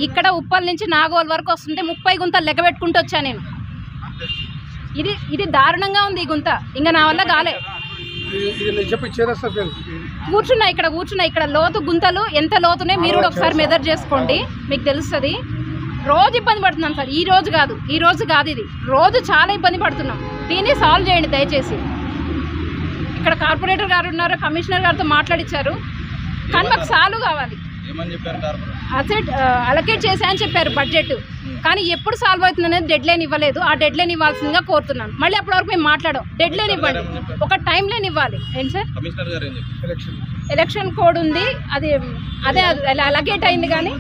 ఇక్కడ ఉప్పల్ నుంచి నాగోల్ వరకు వస్తుంటే 30 గుంతలు లెక్క పెట్టుకుంటూ వచ్చా నేను. ఇది దారుణంగా ఉంది ఈ గుంత, ఇంకా నా వల్ల కాలే. కూర్చున్నా ఇక్కడ లోతు గుంతలు ఎంత లోతునే మీరు కూడా ఒకసారి మెజర్ చేసుకోండి, మీకు తెలుస్తుంది. రోజు ఇబ్బంది పడుతున్నాం సార్, ఈ రోజు కాదు ఇది రోజు చాలా ఇబ్బంది పడుతున్నాం. దీన్ని సాల్వ్ చేయండి దయచేసి. ఇక్కడ కార్పొరేటర్ గారు ఉన్నారు, కమిషనర్ గారితో మాట్లాడించారు, కానీ మాకు సాల్వ్ కావాలి. అసెట్ అలొకేట్ చేశాయని చెప్పారు బడ్జెట్, కానీ ఎప్పుడు సాల్వ్ అవుతుంది అనేది డెడ్ లైన్ ఇవ్వలేదు. ఆ డెడ్ లైన్ ఇవ్వాల్సిందిగా కోరుతున్నాను. మళ్ళీ అప్పటి వరకు మేము మాట్లాడాం, డెడ్ లైన్ ఇవ్వండి, ఒక టైం లైన్ ఇవ్వాలి. ఏంటి సార్, ఎలక్షన్ కోడ్ ఉంది, అదే అలొకేట్ అయింది, కానీ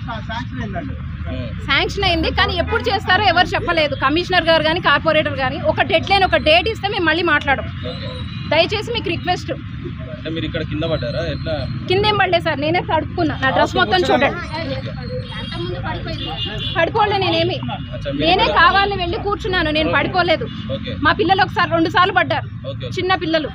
శాంక్షన్ అయింది, కానీ ఎప్పుడు చేస్తారో ఎవరు చెప్పలేదు. కమిషనర్ గారు కానీ కార్పొరేటర్ కానీ ఒక డెడ్ లైన్, ఒక డేట్ ఇస్తే మేము మళ్ళీ మాట్లాడం. దయచేసి మీకు రిక్వెస్ట్. కింద ఏం పడలేదు సార్, నేనే తడుపుకున్నా, నా డ్రెస్ మొత్తం చూడండి. పడిపోలే, నేనే కావాలని వెళ్ళి కూర్చున్నాను, నేను పడిపోలేదు. మా పిల్లలు ఒకసారి 2 సార్లు పడ్డారు, చిన్న పిల్లలు.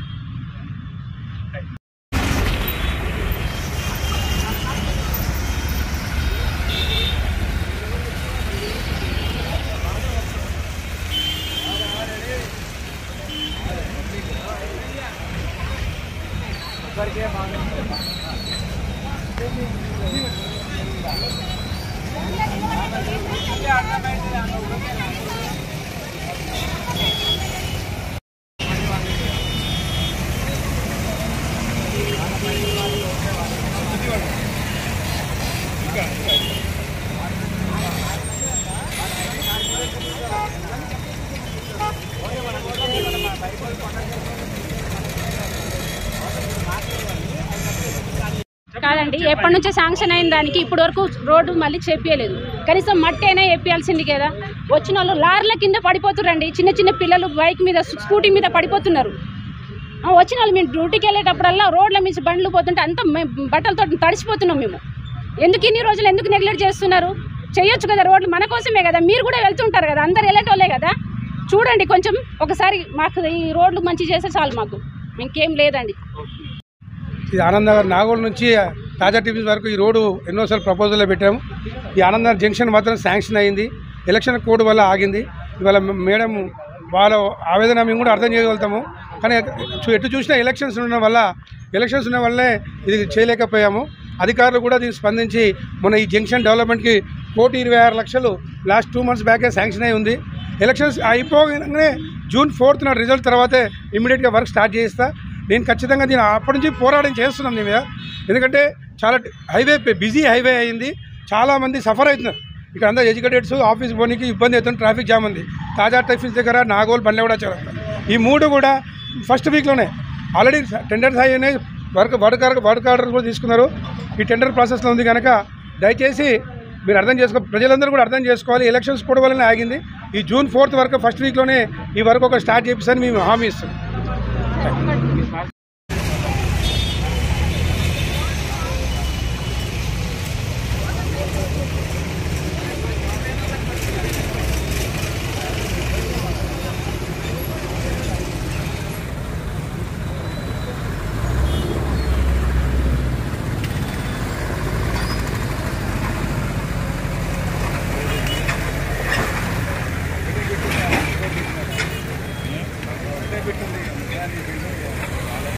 కాదండి, ఎప్పటి నుంచో శాంక్షన్ అయిన దానికి ఇప్పటి వరకు రోడ్డు మళ్ళీ చేపియలేదు. కనీసం మట్టి అయినా వేపియాల్సింది కదా. వచ్చిన వాళ్ళు లారీల కింద పడిపోతురండి, చిన్న పిల్లలు బైక్ మీద స్కూటీ మీద పడిపోతున్నారు. వచ్చిన వాళ్ళు మేము డ్యూటీకి వెళ్ళేటప్పుడల్లా రోడ్ల మీద బండ్లు పోతుంటే అంత బట్టలతో తడిసిపోతున్నాం మేము. ఎందుకు ఇన్ని రోజులు ఎందుకు నెగ్లెక్ట్ చేస్తున్నారు? చేయొచ్చు కదా, రోడ్లు మన కోసమే కదా, మీరు కూడా వెళ్తుంటారు కదా, అందరు వెళ్ళేటోళ్ళే కదా. చూడండి కొంచెం ఒకసారి, మాకు ఈ రోడ్లు మంచి చేస్తే చాలు, మాకు ఇంకేం లేదండి. ఇది ఆనందనగర్ నాగోల్ నుంచి తాజా టీవీస్ వరకు ఈ రోడ్డు ఎన్నోసార్లు ప్రపోజల్లో పెట్టాము. ఈ ఆనందనగర్ జంక్షన్ మాత్రం శాంక్షన్ అయింది, ఎలక్షన్ కోడ్ వల్ల ఆగింది. ఇవాళ మేడం వాళ్ళ ఆవేదన మేము కూడా అర్థం చేయగలుగుతాము, కానీ ఎటు చూసినా ఎలక్షన్స్ ఉన్న వల్లే ఇది చేయలేకపోయాము. అధికారులు కూడా దీన్ని స్పందించి మొన్న ఈ జంక్షన్ డెవలప్మెంట్కి 1,26,00,000 లాస్ట్ 2 months బ్యాకే శాంక్షన్ అయి ఉంది. ఎలక్షన్స్ అయిపోగానే June 4th రిజల్ట్ తర్వాతే ఇమీడియట్గా వర్క్ స్టార్ట్ చేస్తా. నేను ఖచ్చితంగా దీన్ని అప్పటి నుంచి పోరాటం చేస్తున్నాం దీని మీద. ఎందుకంటే చాలా బిజీ హైవే అయింది, చాలామంది సఫర్ అవుతున్నారు. ఇక్కడ అందరూ ఎడ్యుకేటెడ్స్ ఆఫీస్ పోనీకి ఇబ్బంది అవుతుంది, ట్రాఫిక్ జామ్ ఉంది. తాజా టాఫీస్ దగ్గర నాగోల్ బండ్లగూడ చౌరస్తా, ఈ 3 కూడా ఫస్ట్ వీక్లోనే ఆల్రెడీ టెండర్స్ అయినాయి, వర్క్ ఆర్డర్స్ కూడా తీసుకున్నారు. ఈ టెండర్ ప్రాసెస్లో ఉంది కనుక దయచేసి మీరు ప్రజలందరూ కూడా అర్థం చేసుకోవాలి. ఎలక్షన్స్ కూడా వల్లనే ఆగింది. ఈ June 4th వరకు ఫస్ట్ వీక్లోనే ఈ వర్క్ ఒక స్టార్ట్ చేపిస్తారని మేము హామీ ఇస్తాం. పెట్టింది